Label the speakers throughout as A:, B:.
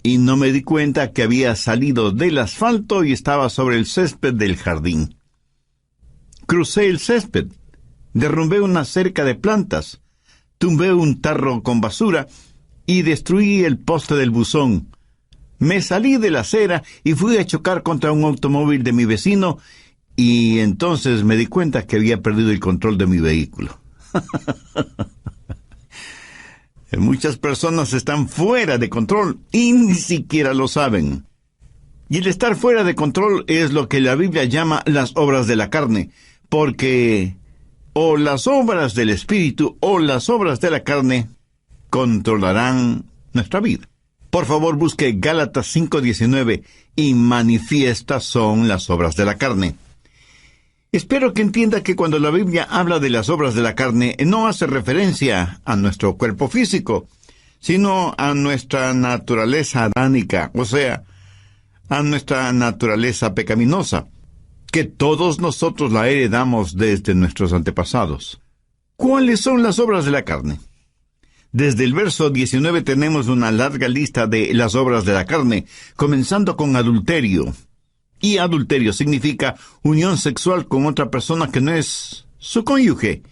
A: y no me di cuenta que había salido del asfalto y estaba sobre el césped del jardín. Crucé el césped, derrumbé una cerca de plantas, tumbé un tarro con basura y destruí el poste del buzón. Me salí de la acera y fui a chocar contra un automóvil de mi vecino, y entonces me di cuenta que había perdido el control de mi vehículo. Muchas personas están fuera de control y ni siquiera lo saben. Y el estar fuera de control es lo que la Biblia llama las obras de la carne, porque o las obras del Espíritu o las obras de la carne controlarán nuestra vida. Por favor, busque Gálatas 5:19, y manifiestas son las obras de la carne. Espero que entienda que cuando la Biblia habla de las obras de la carne, no hace referencia a nuestro cuerpo físico, sino a nuestra naturaleza adánica, o sea, a nuestra naturaleza pecaminosa, que todos nosotros la heredamos desde nuestros antepasados. ¿Cuáles son las obras de la carne? Desde el verso 19 tenemos una larga lista de las obras de la carne, comenzando con adulterio. Y adulterio significa unión sexual con otra persona que no es su cónyuge.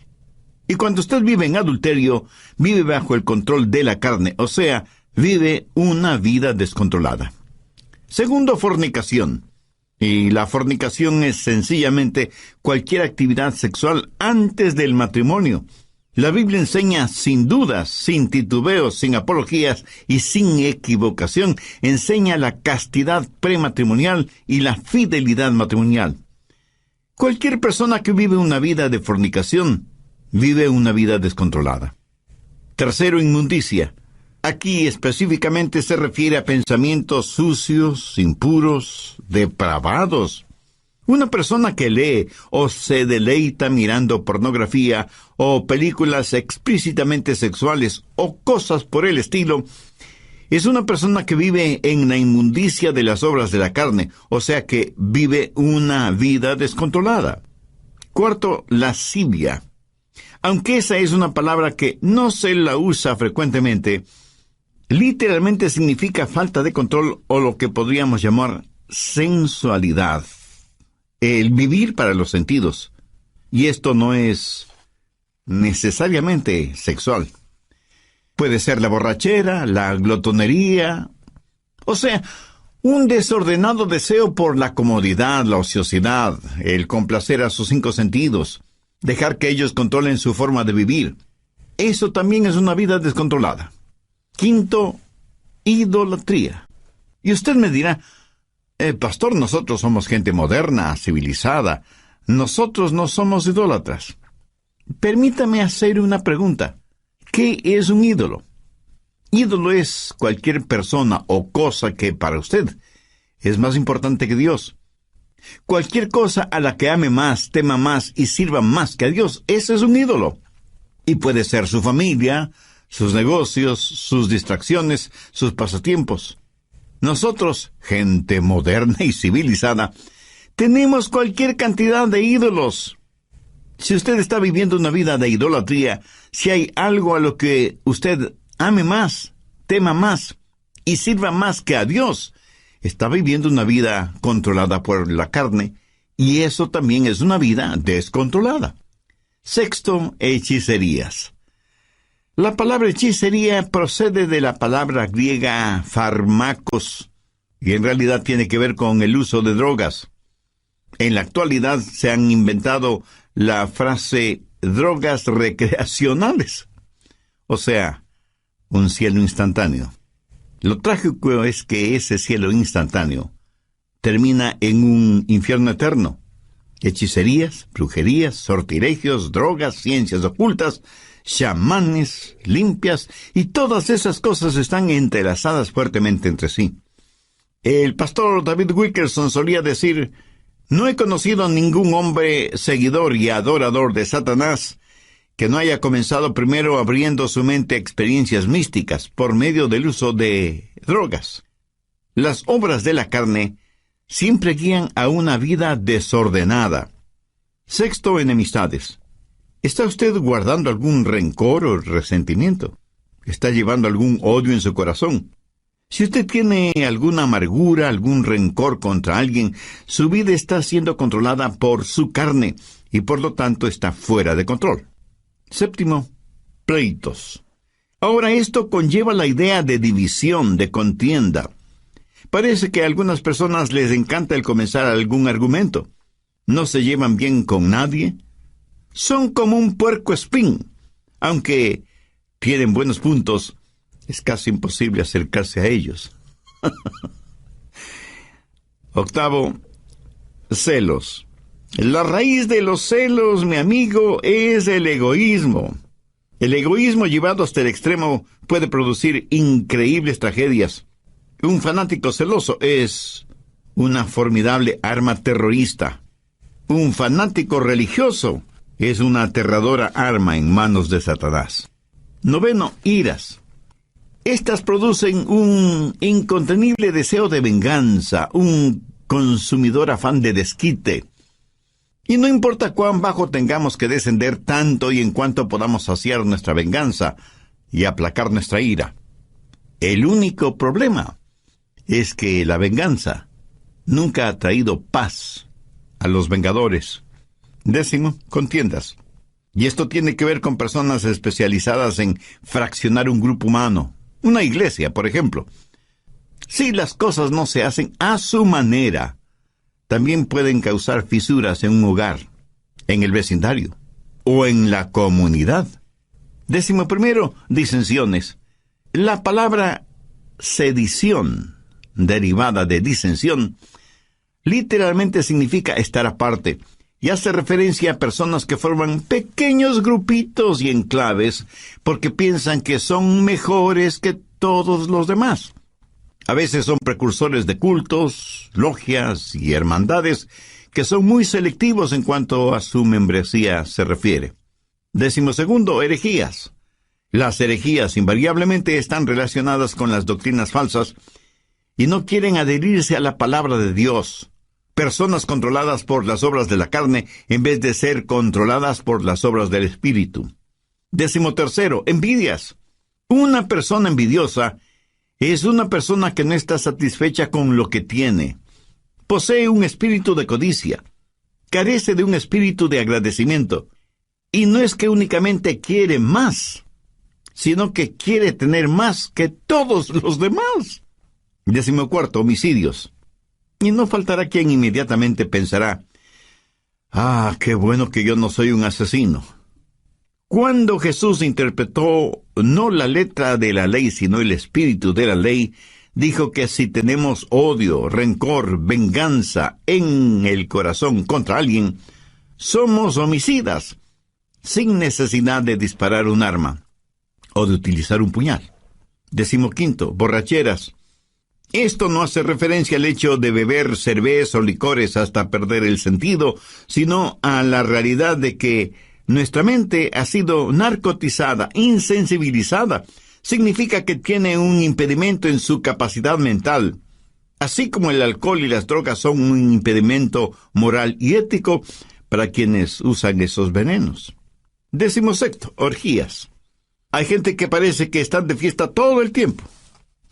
A: Y cuando usted vive en adulterio, vive bajo el control de la carne, o sea, vive una vida descontrolada. Segundo, fornicación. Y la fornicación es sencillamente cualquier actividad sexual antes del matrimonio. La Biblia enseña sin dudas, sin titubeos, sin apologías y sin equivocación, enseña la castidad prematrimonial y la fidelidad matrimonial. Cualquier persona que vive una vida de fornicación, vive una vida descontrolada. Tercero, inmundicia. Aquí específicamente se refiere a pensamientos sucios, impuros, depravados. Una persona que lee o se deleita mirando pornografía o películas explícitamente sexuales o cosas por el estilo, es una persona que vive en la inmundicia de las obras de la carne, o sea que vive una vida descontrolada. Cuarto, lascivia. Aunque esa es una palabra que no se la usa frecuentemente, literalmente significa falta de control o lo que podríamos llamar sensualidad. El vivir para los sentidos. Y esto no es necesariamente sexual. Puede ser la borrachera, la glotonería, o sea, un desordenado deseo por la comodidad, la ociosidad, el complacer a sus 5 sentidos, dejar que ellos controlen su forma de vivir. Eso también es una vida descontrolada. Quinto, idolatría. Y usted me dirá, pastor, nosotros somos gente moderna, civilizada. Nosotros no somos idólatras. Permítame hacer una pregunta. ¿Qué es un ídolo? Ídolo es cualquier persona o cosa que para usted es más importante que Dios. Cualquier cosa a la que ame más, tema más y sirva más que a Dios, ese es un ídolo. Y puede ser su familia, sus negocios, sus distracciones, sus pasatiempos. Nosotros, gente moderna y civilizada, tenemos cualquier cantidad de ídolos. Si usted está viviendo una vida de idolatría, si hay algo a lo que usted ame más, tema más y sirva más que a Dios, está viviendo una vida controlada por la carne, y eso también es una vida descontrolada. Sexto, hechicerías. La palabra hechicería procede de la palabra griega fármacos, y en realidad tiene que ver con el uso de drogas. En la actualidad se han inventado la frase drogas recreacionales, o sea, un cielo instantáneo. Lo trágico es que ese cielo instantáneo termina en un infierno eterno. Hechicerías, brujerías, sortilegios, drogas, ciencias ocultas, chamanes, limpias, y todas esas cosas están entrelazadas fuertemente entre sí. El pastor David Wilkerson solía decir: no he conocido a ningún hombre seguidor y adorador de Satanás que no haya comenzado primero abriendo su mente a experiencias místicas por medio del uso de drogas. Las obras de la carne siempre guían a una vida desordenada. Sexto, enemistades. ¿Está usted guardando algún rencor o resentimiento? ¿Está llevando algún odio en su corazón? Si usted tiene alguna amargura, algún rencor contra alguien, su vida está siendo controlada por su carne y por lo tanto está fuera de control. Séptimo, pleitos. Ahora esto conlleva la idea de división, de contienda. Parece que a algunas personas les encanta el comenzar algún argumento. No se llevan bien con nadie. Son como un puercoespín. Aunque tienen buenos puntos, es casi imposible acercarse a ellos. Octavo, celos. La raíz de los celos, mi amigo, es el egoísmo. El egoísmo llevado hasta el extremo puede producir increíbles tragedias. Un fanático celoso es una formidable arma terrorista. Un fanático religioso es una aterradora arma en manos de Satanás. Noveno, iras. Estas producen un incontenible deseo de venganza, un consumidor afán de desquite. Y no importa cuán bajo tengamos que descender tanto y en cuanto podamos saciar nuestra venganza y aplacar nuestra ira. El único problema es que la venganza nunca ha traído paz a los vengadores. Décimo, contiendas. Y esto tiene que ver con personas especializadas en fraccionar un grupo humano. Una iglesia, por ejemplo. Si las cosas no se hacen a su manera, también pueden causar fisuras en un hogar, en el vecindario o en la comunidad. Décimo primero, disensiones. La palabra sedición, derivada de disensión, literalmente significa estar aparte y hace referencia a personas que forman pequeños grupitos y enclaves porque piensan que son mejores que todos los demás. A veces son precursores de cultos, logias y hermandades que son muy selectivos en cuanto a su membresía se refiere. Décimo segundo, herejías. Las herejías invariablemente están relacionadas con las doctrinas falsas y no quieren adherirse a la palabra de Dios. Personas controladas por las obras de la carne en vez de ser controladas por las obras del Espíritu. Décimo tercero, envidias. Una persona envidiosa es una persona que no está satisfecha con lo que tiene. Posee un espíritu de codicia. Carece de un espíritu de agradecimiento. Y no es que únicamente quiere más, sino que quiere tener más que todos los demás. Décimo cuarto, homicidios. Y no faltará quien inmediatamente pensará, qué bueno que yo no soy un asesino. Cuando Jesús interpretó no la letra de la ley, sino el espíritu de la ley, dijo que si tenemos odio, rencor, venganza en el corazón contra alguien, somos homicidas, sin necesidad de disparar un arma o de utilizar un puñal. Décimo quinto, borracheras. Esto no hace referencia al hecho de beber cerveza o licores hasta perder el sentido, sino a la realidad de que nuestra mente ha sido narcotizada, insensibilizada. Significa que tiene un impedimento en su capacidad mental. Así como el alcohol y las drogas son un impedimento moral y ético para quienes usan esos venenos. Décimo sexto, orgías. Hay gente que parece que están de fiesta todo el tiempo.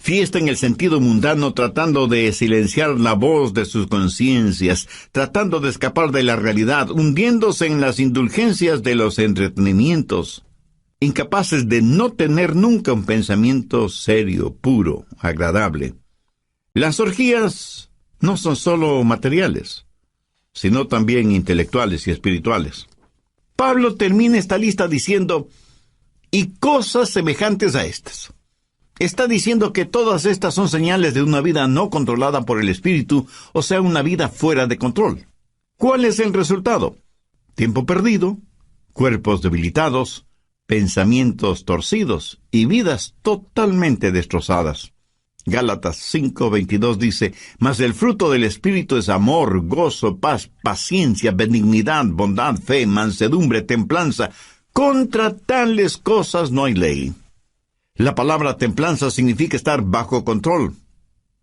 A: Fiesta en el sentido mundano, tratando de silenciar la voz de sus conciencias, tratando de escapar de la realidad, hundiéndose en las indulgencias de los entretenimientos, incapaces de no tener nunca un pensamiento serio, puro, agradable. Las orgías no son solo materiales, sino también intelectuales y espirituales. Pablo termina esta lista diciendo, y cosas semejantes a estas. Está diciendo que todas estas son señales de una vida no controlada por el Espíritu, o sea, una vida fuera de control. ¿Cuál es el resultado? Tiempo perdido, cuerpos debilitados, pensamientos torcidos y vidas totalmente destrozadas. Gálatas 5:22 dice, mas el fruto del Espíritu es amor, gozo, paz, paciencia, benignidad, bondad, fe, mansedumbre, templanza. Contra tales cosas no hay ley. La palabra templanza significa estar bajo control,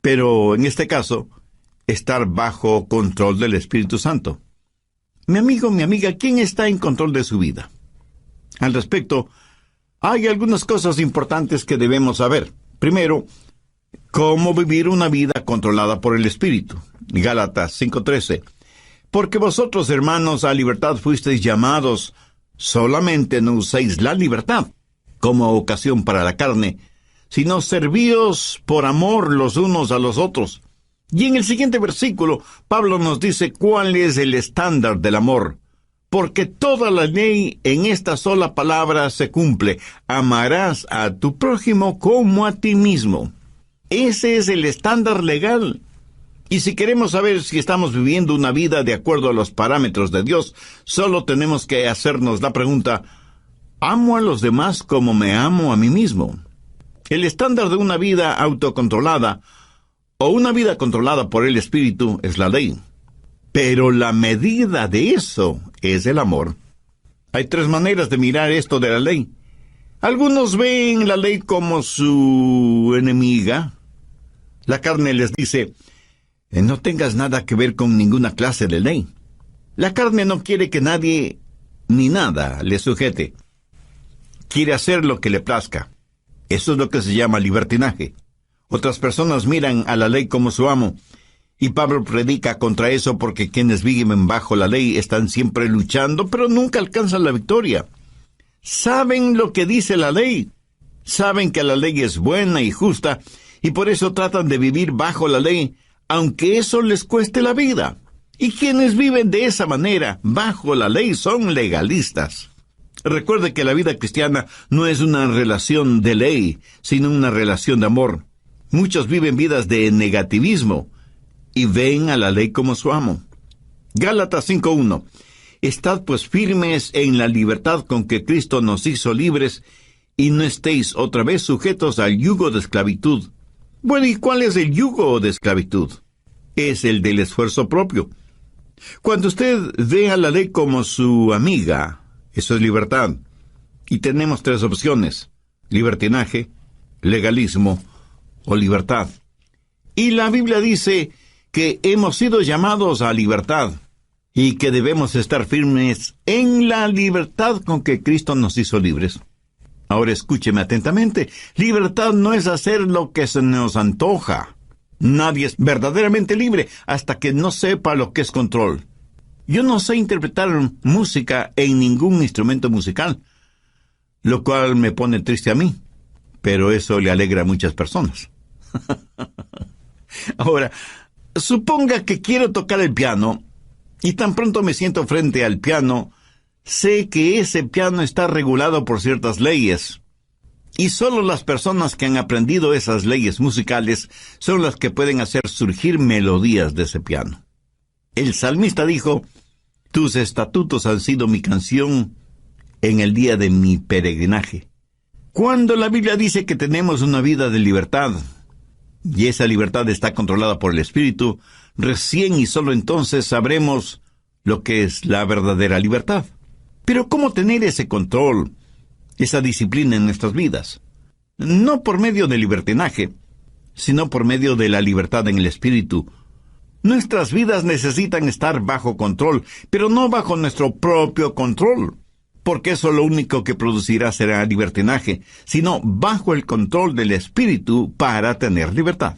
A: pero en este caso, estar bajo control del Espíritu Santo. Mi amigo, mi amiga, ¿quién está en control de su vida? Al respecto, hay algunas cosas importantes que debemos saber. Primero, ¿Cómo vivir una vida controlada por el Espíritu? Gálatas 5:13. Porque vosotros, hermanos, a libertad fuisteis llamados, solamente no uséis la libertad como ocasión para la carne, sino servíos por amor los unos a los otros. Y en el siguiente versículo, Pablo nos dice cuál es el estándar del amor. Porque toda la ley en esta sola palabra se cumple: amarás a tu prójimo como a ti mismo. Ese es el estándar legal. Y si queremos saber si estamos viviendo una vida de acuerdo a los parámetros de Dios, solo tenemos que hacernos la pregunta: ¿amo a los demás como me amo a mí mismo? El estándar de una vida autocontrolada o una vida controlada por el Espíritu es la ley. Pero la medida de eso es el amor. Hay tres maneras de mirar esto de la ley. Algunos ven la ley como su enemiga. La carne les dice: no tengas nada que ver con ninguna clase de ley. La carne no quiere que nadie ni nada le sujete. Quiere hacer lo que le plazca. Eso es lo que se llama libertinaje. Otras personas miran a la ley como su amo. Y Pablo predica contra eso porque quienes viven bajo la ley están siempre luchando, pero nunca alcanzan la victoria. Saben lo que dice la ley. Saben que la ley es buena y justa, y por eso tratan de vivir bajo la ley, aunque eso les cueste la vida. Y quienes viven de esa manera, bajo la ley, son legalistas. Recuerde que la vida cristiana no es una relación de ley, sino una relación de amor. Muchos viven vidas de negativismo y ven a la ley como su amo. Gálatas 5:1. Estad pues firmes en la libertad con que Cristo nos hizo libres, y no estéis otra vez sujetos al yugo de esclavitud. Bueno, ¿y cuál es el yugo de esclavitud? Es el del esfuerzo propio. Cuando usted ve a la ley como su amiga, eso es libertad. Y tenemos tres opciones: libertinaje, legalismo o libertad. Y la Biblia dice que hemos sido llamados a libertad y que debemos estar firmes en la libertad con que Cristo nos hizo libres. Ahora escúcheme atentamente. Libertad no es hacer lo que se nos antoja. Nadie es verdaderamente libre hasta que no sepa lo que es control. Yo no sé interpretar música en ningún instrumento musical, lo cual me pone triste a mí, pero eso le alegra a muchas personas. Ahora, suponga que quiero tocar el piano, y tan pronto me siento frente al piano, sé que ese piano está regulado por ciertas leyes, y solo las personas que han aprendido esas leyes musicales son las que pueden hacer surgir melodías de ese piano. El salmista dijo: tus estatutos han sido mi canción en el día de mi peregrinaje. Cuando la Biblia dice que tenemos una vida de libertad, y esa libertad está controlada por el Espíritu, recién y solo entonces sabremos lo que es la verdadera libertad. Pero ¿cómo tener ese control, esa disciplina en nuestras vidas? No por medio del libertinaje, sino por medio de la libertad en el Espíritu. Nuestras vidas necesitan estar bajo control, pero no bajo nuestro propio control, porque eso lo único que producirá será libertinaje, sino bajo el control del Espíritu para tener libertad.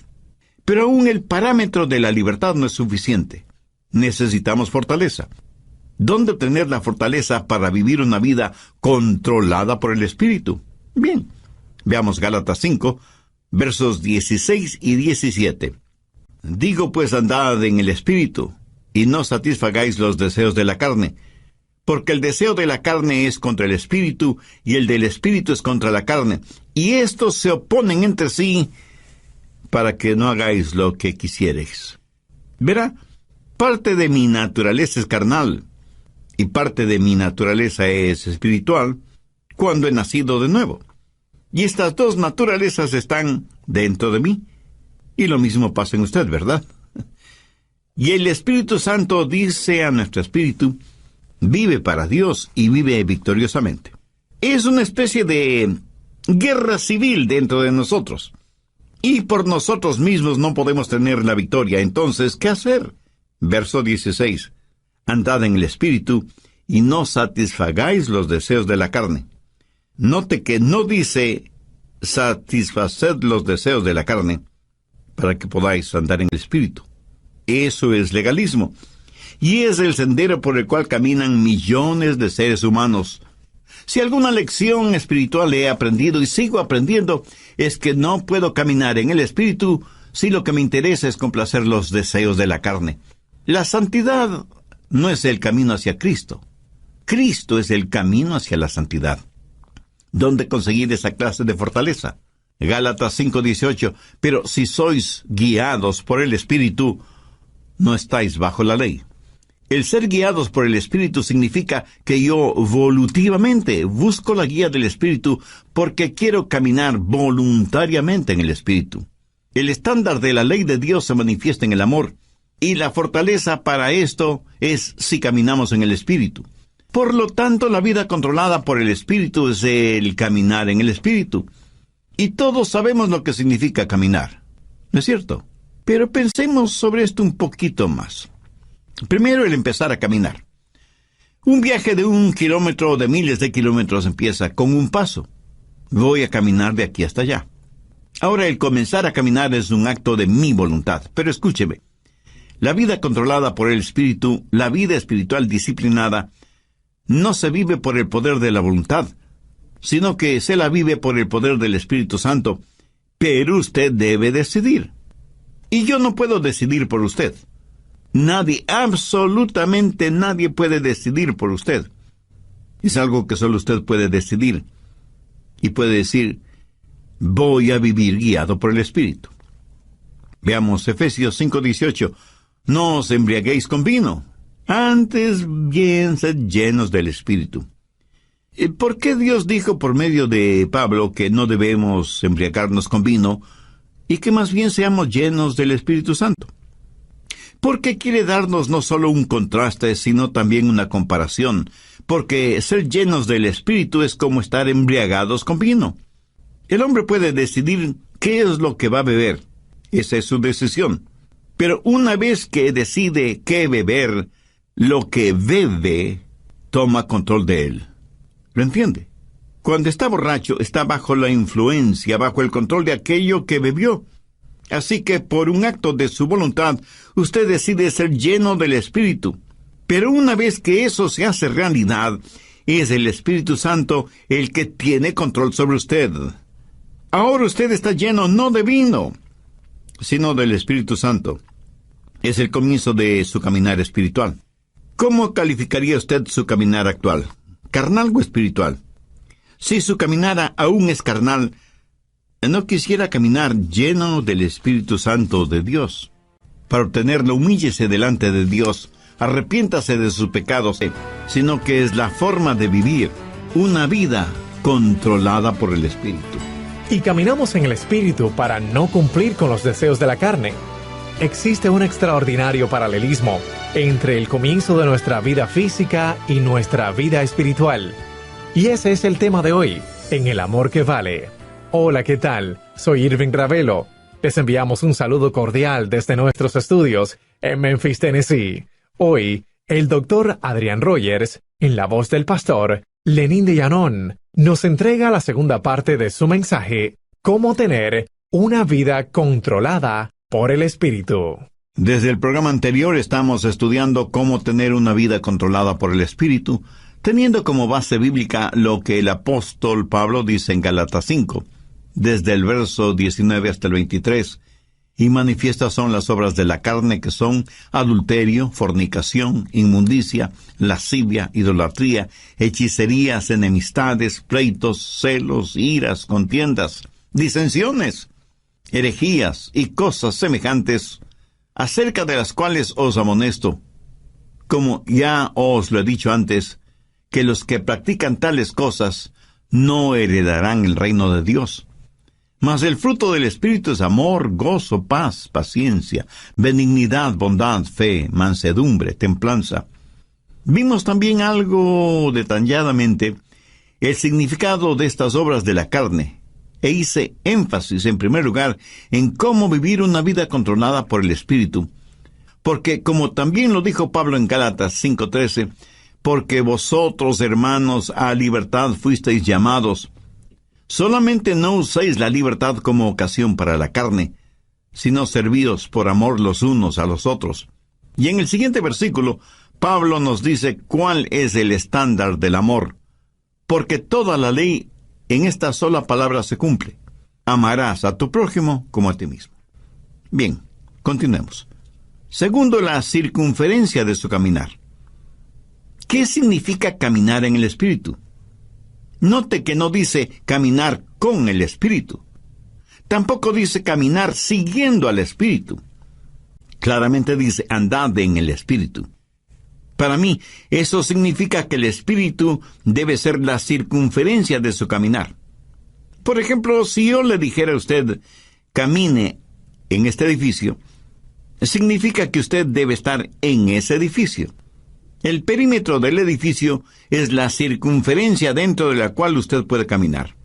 A: Pero aún el parámetro de la libertad no es suficiente. Necesitamos fortaleza. ¿Dónde obtener la fortaleza para vivir una vida controlada por el Espíritu? Bien, veamos Gálatas 5, versos 16 y 17. Digo pues, andad en el Espíritu, y no satisfagáis los deseos de la carne, porque el deseo de la carne es contra el Espíritu, y el del Espíritu es contra la carne, y estos se oponen entre sí, para que no hagáis lo que quisiereis. Verá, parte de mi naturaleza es carnal, y parte de mi naturaleza es espiritual, cuando he nacido de nuevo. Y estas dos naturalezas están dentro de mí. Y lo mismo pasa en usted, ¿verdad? Y el Espíritu Santo dice a nuestro espíritu: vive para Dios y vive victoriosamente. Es una especie de guerra civil dentro de nosotros. Y por nosotros mismos no podemos tener la victoria. Entonces, ¿qué hacer? Verso 16. Andad en el Espíritu, y no satisfagáis los deseos de la carne. Note que no dice satisfaced los deseos de la carne, para que podáis andar en el Espíritu. Eso es legalismo. Y es el sendero por el cual caminan millones de seres humanos. Si alguna lección espiritual he aprendido y sigo aprendiendo, es que no puedo caminar en el Espíritu si lo que me interesa es complacer los deseos de la carne. La santidad no es el camino hacia Cristo. Cristo es el camino hacia la santidad. ¿Dónde conseguir esa clase de fortaleza? Gálatas 5:18. Pero si sois guiados por el Espíritu, no estáis bajo la ley. El ser guiados por el Espíritu significa que yo voluntariamente busco la guía del Espíritu porque quiero caminar voluntariamente en el Espíritu. El estándar de la ley de Dios se manifiesta en el amor, y la fortaleza para esto es si caminamos en el Espíritu. Por lo tanto, la vida controlada por el Espíritu es el caminar en el Espíritu. Y todos sabemos lo que significa caminar, ¿no es cierto? Pero pensemos sobre esto un poquito más. Primero, el empezar a caminar. Un viaje de 1 kilómetro o de miles de kilómetros empieza con un paso. Voy a caminar de aquí hasta allá. Ahora, el comenzar a caminar es un acto de mi voluntad. Pero escúcheme, la vida controlada por el Espíritu, la vida espiritual disciplinada, no se vive por el poder de la voluntad, sino que se la vive por el poder del Espíritu Santo. Pero usted debe decidir. Y yo no puedo decidir por usted. Nadie, absolutamente nadie puede decidir por usted. Es algo que solo usted puede decidir. Y puede decir, voy a vivir guiado por el Espíritu. Veamos Efesios 5:18. No os embriaguéis con vino, antes bien sed llenos del Espíritu. ¿Por qué Dios dijo por medio de Pablo que no debemos embriagarnos con vino y que más bien seamos llenos del Espíritu Santo? Porque quiere darnos no solo un contraste, sino también una comparación, porque ser llenos del Espíritu es como estar embriagados con vino. El hombre puede decidir qué es lo que va a beber. Esa es su decisión. Pero una vez que decide qué beber, lo que bebe toma control de él. ¿Lo entiende? Cuando está borracho, está bajo la influencia, bajo el control de aquello que bebió. Así que por un acto de su voluntad, usted decide ser lleno del Espíritu. Pero una vez que eso se hace realidad, es el Espíritu Santo el que tiene control sobre usted. Ahora usted está lleno no de vino, sino del Espíritu Santo. Es el comienzo de su caminar espiritual. ¿Cómo calificaría usted su caminar actual? ¿Carnal o espiritual? Si su caminar aún es carnal, no quisiera caminar lleno del Espíritu Santo de Dios. Para obtenerlo, humíllese delante de Dios, arrepiéntase de sus pecados, sino que es la forma de vivir una vida controlada por el Espíritu.
B: Y caminamos en el Espíritu para no cumplir con los deseos de la carne. Existe un extraordinario paralelismo entre el comienzo de nuestra vida física y nuestra vida espiritual. Y ese es el tema de hoy, en El Amor que Vale. Hola, ¿qué tal? Soy Irving Ravelo. Les enviamos un saludo cordial desde nuestros estudios en Memphis, Tennessee. Hoy, el Dr. Adrian Rogers, en la voz del pastor Lenín de Llanón, nos entrega la segunda parte de su mensaje, Cómo tener una vida controlada por el Espíritu.
A: Desde el programa anterior estamos estudiando cómo tener una vida controlada por el Espíritu, teniendo como base bíblica lo que el apóstol Pablo dice en Gálatas 5, desde el verso 19 hasta el 23, y manifiestas son las obras de la carne, que son adulterio, fornicación, inmundicia, lascivia, idolatría, hechicerías, enemistades, pleitos, celos, iras, contiendas, disensiones, herejías y cosas semejantes, acerca de las cuales os amonesto, como ya os lo he dicho antes, que los que practican tales cosas no heredarán el reino de Dios. Mas el fruto del Espíritu es amor, gozo, paz, paciencia, benignidad, bondad, fe, mansedumbre, templanza. Vimos también algo detalladamente el significado de estas obras de la carne, e hice énfasis en primer lugar en cómo vivir una vida controlada por el Espíritu, porque como también lo dijo Pablo en Gálatas 5:13, porque vosotros, hermanos, a libertad fuisteis llamados. Solamente no uséis la libertad como ocasión para la carne, sino servíos por amor los unos a los otros. Y en el siguiente versículo, Pablo nos dice cuál es el estándar del amor, porque toda la ley en esta sola palabra se cumple: amarás a tu prójimo como a ti mismo. Bien, continuemos. Segundo, la circunferencia de su caminar. ¿Qué significa caminar en el Espíritu? Note que no dice caminar con el Espíritu. Tampoco dice caminar siguiendo al Espíritu. Claramente dice andad en el Espíritu. Para mí, eso significa que el Espíritu debe ser la circunferencia de su caminar. Por ejemplo, si yo le dijera a usted, camine en este edificio, significa que usted debe estar en ese edificio. El perímetro del edificio es la circunferencia dentro de la cual usted puede caminar.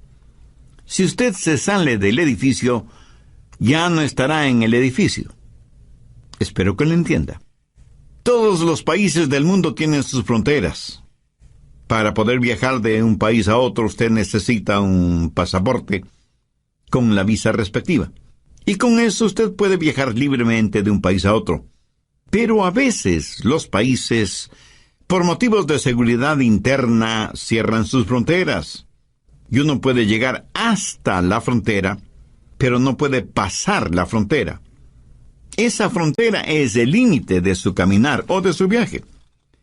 A: Si usted se sale del edificio, ya no estará en el edificio. Espero que lo entienda. Todos los países del mundo tienen sus fronteras. Para poder viajar de un país a otro, usted necesita un pasaporte con la visa respectiva. Y con eso usted puede viajar libremente de un país a otro. Pero a veces los países, por motivos de seguridad interna, cierran sus fronteras. Y uno puede llegar hasta la frontera, pero no puede pasar la frontera. Esa frontera es el límite de su caminar o de su viaje.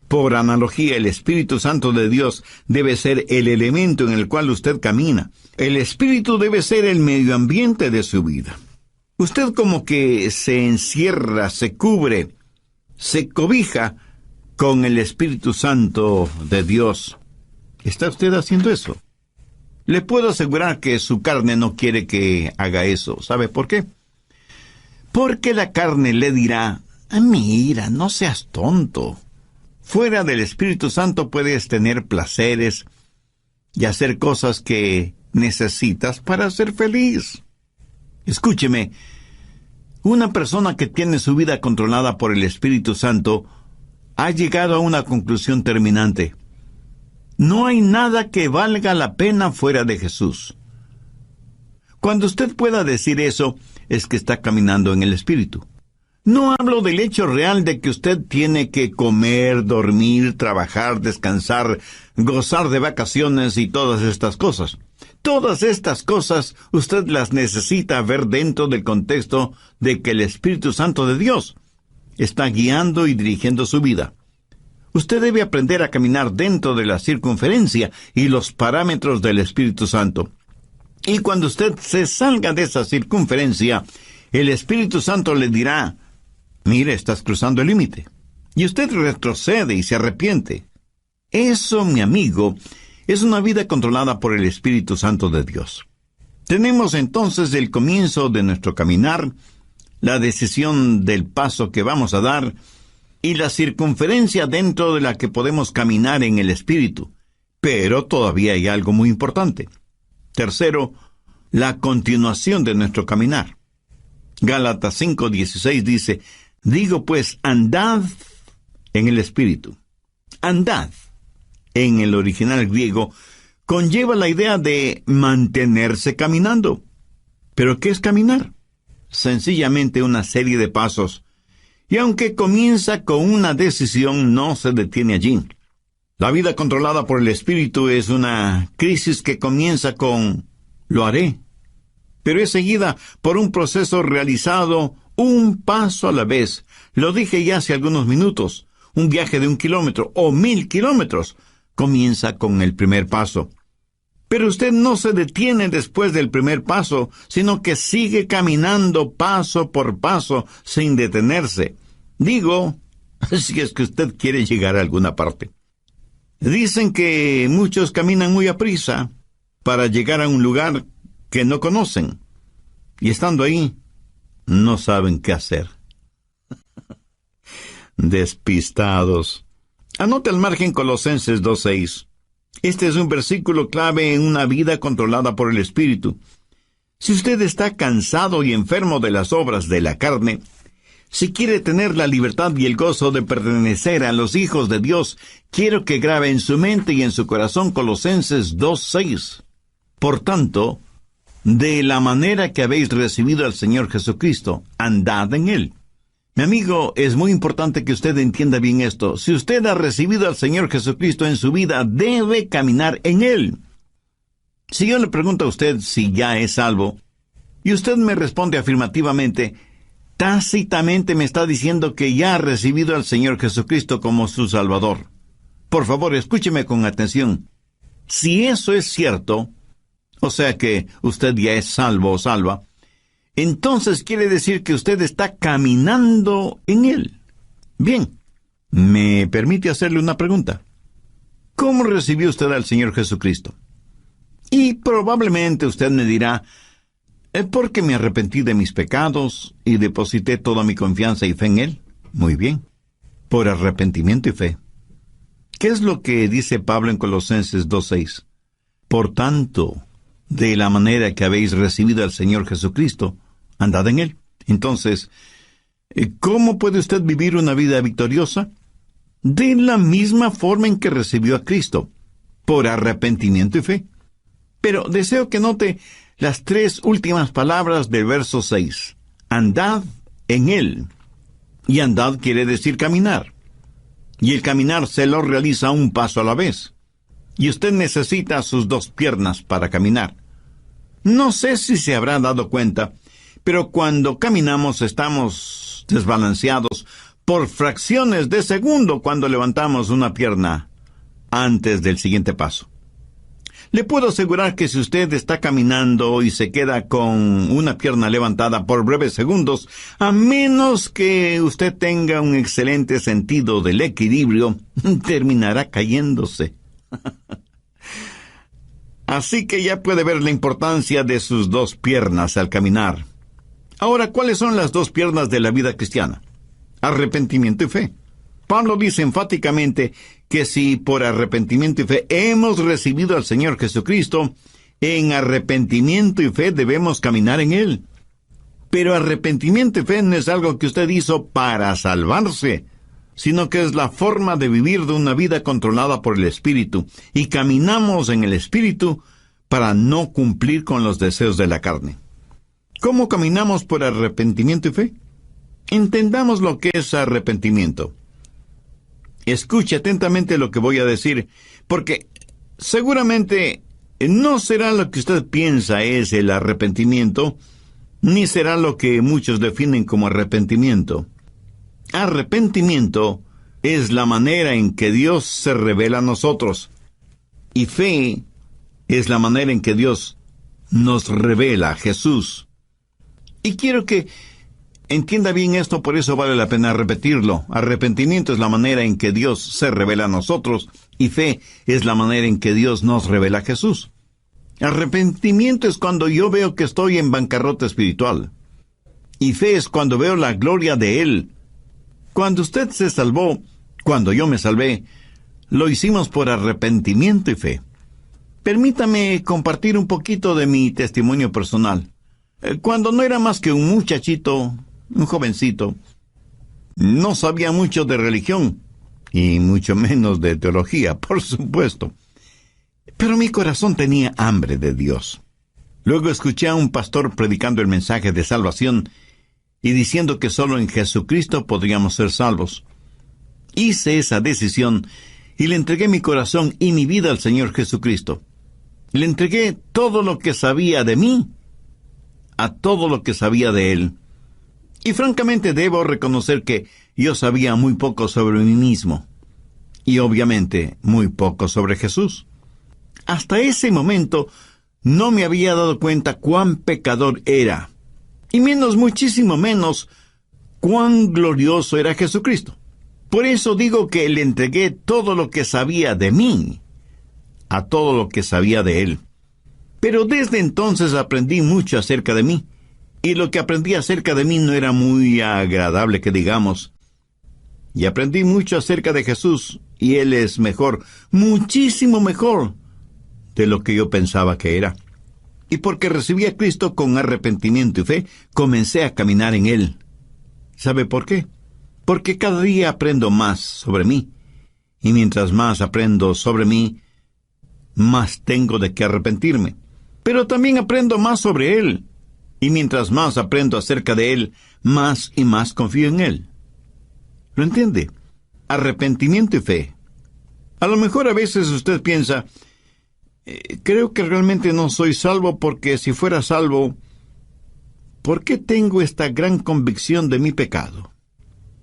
A: Por analogía, el Espíritu Santo de Dios debe ser el elemento en el cual usted camina. El Espíritu debe ser el medio ambiente de su vida. Usted como que se encierra, se cubre, se cobija con el Espíritu Santo de Dios. ¿Está usted haciendo eso? Le puedo asegurar que su carne no quiere que haga eso. ¿Sabe por qué? Porque la carne le dirá, mira, no seas tonto. Fuera del Espíritu Santo puedes tener placeres y hacer cosas que necesitas para ser feliz. Escúcheme, una persona que tiene su vida controlada por el Espíritu Santo ha llegado a una conclusión terminante. No hay nada que valga la pena fuera de Jesús. Cuando usted pueda decir eso, es que está caminando en el Espíritu. No hablo del hecho real de que usted tiene que comer, dormir, trabajar, descansar, gozar de vacaciones y todas estas cosas. Todas estas cosas usted las necesita ver dentro del contexto de que el Espíritu Santo de Dios está guiando y dirigiendo su vida. Usted debe aprender a caminar dentro de la circunferencia y los parámetros del Espíritu Santo. Y cuando usted se salga de esa circunferencia, el Espíritu Santo le dirá, mire, estás cruzando el límite. Y usted retrocede y se arrepiente. Eso, mi amigo, es una vida controlada por el Espíritu Santo de Dios. Tenemos entonces el comienzo de nuestro caminar, la decisión del paso que vamos a dar, y la circunferencia dentro de la que podemos caminar en el Espíritu. Pero todavía hay algo muy importante. Tercero, la continuación de nuestro caminar. Gálatas 5:16 dice, digo pues, andad en el Espíritu. Andad, en el original griego, conlleva la idea de mantenerse caminando. ¿Pero qué es caminar? Sencillamente una serie de pasos. Y aunque comienza con una decisión, no se detiene allí. La vida controlada por el Espíritu es una crisis que comienza con lo haré, pero es seguida por un proceso realizado un paso a la vez. Lo dije ya hace algunos minutos. Un viaje de 1 kilómetro o 1000 kilómetros comienza con el primer paso. Pero usted no se detiene después del primer paso, sino que sigue caminando paso por paso sin detenerse. Digo, si es que usted quiere llegar a alguna parte. Dicen que muchos caminan muy aprisa para llegar a un lugar que no conocen. Y estando ahí, no saben qué hacer. Despistados. Anote al margen Colosenses 2:6. Este es un versículo clave en una vida controlada por el Espíritu. Si usted está cansado y enfermo de las obras de la carne, si quiere tener la libertad y el gozo de pertenecer a los hijos de Dios, quiero que grabe en su mente y en su corazón Colosenses 2:6. Por tanto, de la manera que habéis recibido al Señor Jesucristo, andad en Él. Mi amigo, es muy importante que usted entienda bien esto. Si usted ha recibido al Señor Jesucristo en su vida, debe caminar en Él. Si yo le pregunto a usted si ya es salvo, y usted me responde afirmativamente, tácitamente me está diciendo que ya ha recibido al Señor Jesucristo como su Salvador. Por favor, escúcheme con atención. Si eso es cierto, o sea que usted ya es salvo o salva, entonces quiere decir que usted está caminando en Él. Bien, ¿me permite hacerle una pregunta? ¿Cómo recibió usted al Señor Jesucristo? Y probablemente usted me dirá, porque me arrepentí de mis pecados y deposité toda mi confianza y fe en Él. Muy bien, por arrepentimiento y fe. ¿Qué es lo que dice Pablo en Colosenses 2:6? Por tanto, de la manera que habéis recibido al Señor Jesucristo, andad en Él. Entonces, ¿cómo puede usted vivir una vida victoriosa? De la misma forma en que recibió a Cristo, por arrepentimiento y fe. Pero deseo que note las 3 últimas palabras del verso 6. Andad en Él. Y andad quiere decir caminar. Y el caminar se lo realiza un paso a la vez. Y usted necesita sus 2 piernas para caminar. No sé si se habrá dado cuenta, pero cuando caminamos estamos desbalanceados por fracciones de segundo cuando levantamos una pierna antes del siguiente paso. Le puedo asegurar que si usted está caminando y se queda con una pierna levantada por breves segundos, a menos que usted tenga un excelente sentido del equilibrio, terminará cayéndose. Así que ya puede ver la importancia de sus 2 piernas al caminar. Ahora, ¿cuáles son las 2 piernas de la vida cristiana? Arrepentimiento y fe. Pablo dice enfáticamente que si por arrepentimiento y fe hemos recibido al Señor Jesucristo, en arrepentimiento y fe debemos caminar en Él. Pero arrepentimiento y fe no es algo que usted hizo para salvarse, sino que es la forma de vivir de una vida controlada por el Espíritu, y caminamos en el Espíritu para no cumplir con los deseos de la carne. ¿Cómo caminamos por arrepentimiento y fe? Entendamos lo que es arrepentimiento. Escuche atentamente lo que voy a decir, porque seguramente no será lo que usted piensa es el arrepentimiento, ni será lo que muchos definen como arrepentimiento. Arrepentimiento es la manera en que Dios se revela a nosotros, y fe es la manera en que Dios nos revela a Jesús. Y quiero que entienda bien esto, por eso vale la pena repetirlo. Arrepentimiento es la manera en que Dios se revela a nosotros, y fe es la manera en que Dios nos revela a Jesús. Arrepentimiento es cuando yo veo que estoy en bancarrota espiritual, y fe es cuando veo la gloria de Él. Cuando usted se salvó, cuando yo me salvé, lo hicimos por arrepentimiento y fe. Permítame compartir un poquito de mi testimonio personal. Cuando no era más que un muchachito, un jovencito, no sabía mucho de religión, y mucho menos de teología, por supuesto. Pero mi corazón tenía hambre de Dios. Luego escuché a un pastor predicando el mensaje de salvación y diciendo que solo en Jesucristo podríamos ser salvos. Hice esa decisión y le entregué mi corazón y mi vida al Señor Jesucristo. Le entregué todo lo que sabía de mí a todo lo que sabía de Él. Y francamente debo reconocer que yo sabía muy poco sobre mí mismo. Y obviamente muy poco sobre Jesús. Hasta ese momento no me había dado cuenta cuán pecador era. Y muchísimo menos, cuán glorioso era Jesucristo. Por eso digo que le entregué todo lo que sabía de mí a todo lo que sabía de Él. Pero desde entonces aprendí mucho acerca de mí, y lo que aprendí acerca de mí no era muy agradable que digamos. Y aprendí mucho acerca de Jesús, y Él es mejor, muchísimo mejor de lo que yo pensaba que era. Y porque recibí a Cristo con arrepentimiento y fe, comencé a caminar en Él. ¿Sabe por qué? Porque cada día aprendo más sobre mí, y mientras más aprendo sobre mí, más tengo de qué arrepentirme. pero también aprendo más sobre Él. Y mientras más aprendo acerca de Él, más y más confío en Él. ¿Lo entiende? Arrepentimiento y fe. A lo mejor a veces usted piensa, creo que realmente no soy salvo porque si fuera salvo, ¿por qué tengo esta gran convicción de mi pecado?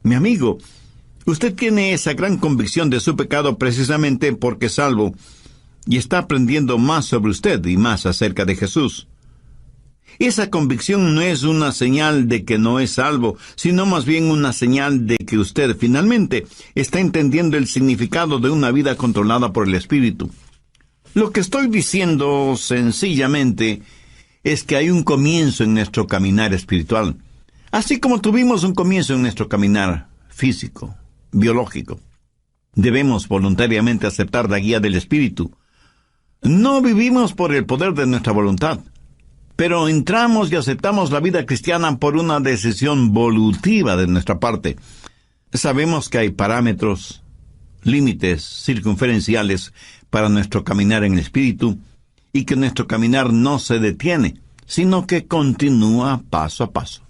A: Mi amigo, usted tiene esa gran convicción de su pecado precisamente porque es salvo y está aprendiendo más sobre usted y más acerca de Jesús. Esa convicción no es una señal de que no es salvo, sino más bien una señal de que usted finalmente está entendiendo el significado de una vida controlada por el Espíritu. Lo que estoy diciendo sencillamente es que hay un comienzo en nuestro caminar espiritual, así como tuvimos un comienzo en nuestro caminar físico, biológico. Debemos voluntariamente aceptar la guía del Espíritu. No vivimos por el poder de nuestra voluntad, pero entramos y aceptamos la vida cristiana por una decisión volutiva de nuestra parte. Sabemos que hay parámetros, límites circunferenciales para nuestro caminar en el Espíritu, y que nuestro caminar no se detiene, sino que continúa paso a paso.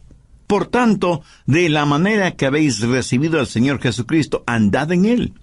A: Por tanto, de la manera que habéis recibido al Señor Jesucristo, andad en Él.